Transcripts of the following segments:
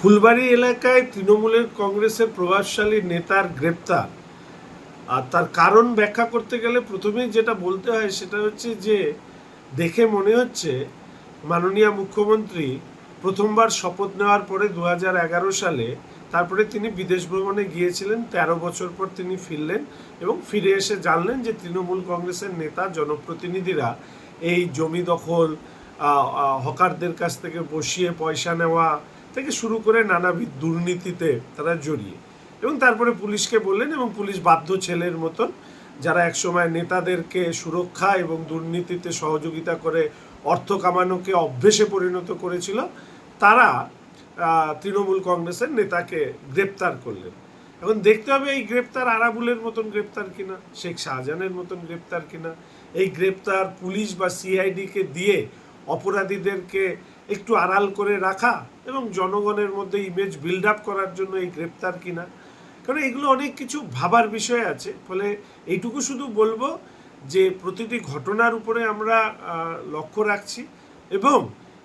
ফুলবাড়ি এলাকায় তৃণমূলের কংগ্রেসের প্রভাবশালী নেতার গ্রেপ্তার। আর তার কারণ ব্যাখ্যা করতে গেলে প্রথমেই যেটা বলতে হয় সেটা হচ্ছে যে দেখে মনে হচ্ছে মাননীয় মুখ্যমন্ত্রী প্রথমবার শপথ নেওয়ার পরে 2011 সালে তারপরে তিনি বিদেশ ভ্রমণে গিয়েছিলেন। 13 বছর পর তিনি ফিরলেন এবং ফিরে এসে জানলেন যে তৃণমূল কংগ্রেসের নেতা জনপ্রতিনিধিরা এই জমি দখল, হকারদের কাছ থেকে বসিয়ে পয়সা নেওয়া থেকে শুরু করে নানাবিধ দুর্নীতিতে তারা জড়িয়ে, এবং তারপরে পুলিশকে বললেন এবং পুলিশ বাধ্য ছেলের মতন যারা একসময় নেতাদেরকে সুরক্ষা এবং দুর্নীতিতে সহযোগিতা করে অর্থ কামানোকে অভ্যেসে পরিণত করেছিল, তারা তৃণমূল কংগ্রেসের নেতাকে গ্রেপ্তার করলেন। এখন দেখতে হবে এই গ্রেপ্তার আরাবুলের মতন গ্রেপ্তার কিনা, শেখ শাহজাহানের মতন গ্রেপ্তার কিনা। এই গ্রেপ্তার পুলিশ বা সিআইডিকে দিয়ে অপরাধীদেরকে একটু আড়াল করে রাখা এবং জনগণের মধ্যে ইমেজ বিল্ড আপ করার জন্য এই গ্রেপ্তার কিনা, কারণ এগুলো অনেক কিছু ভাবার বিষয় আছে। ফলে এইটুকু শুধু বলবো যে প্রতিটি ঘটনার উপরে আমরা লক্ষ্য রাখছি, এবং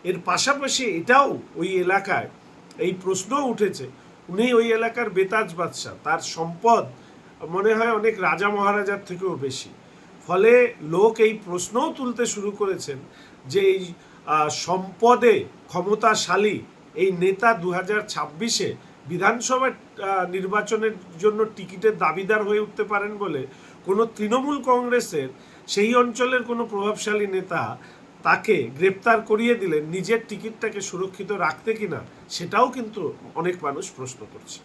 এর পাশাপাশি এটাও ওই এলাকায় এই প্রশ্নও উঠেছে, উনি ওই এলাকার বেতাজ বাদশাহ, তার সম্পদ মনে হয় অনেক রাজা মহারাজার থেকেও বেশি। ফলে লোক এই প্রশ্নও তুলতে শুরু করেছেন যে এই সম্পদে ক্ষমতাশালী এই নেতা 2026-এ বিধানসভা নির্বাচনের জন্য টিকিটের দাবিদার হয়ে উঠতে পারেন বলে কোনো তৃণমূল কংগ্রেসের সেই অঞ্চলের কোনো প্রভাবশালী নেতা তাকে গ্রেপ্তার করিয়ে দিলে নিজের টিকিটটাকে সুরক্ষিত রাখতে কিনা, সেটাও কিন্তু অনেক মানুষ প্রশ্ন করছে।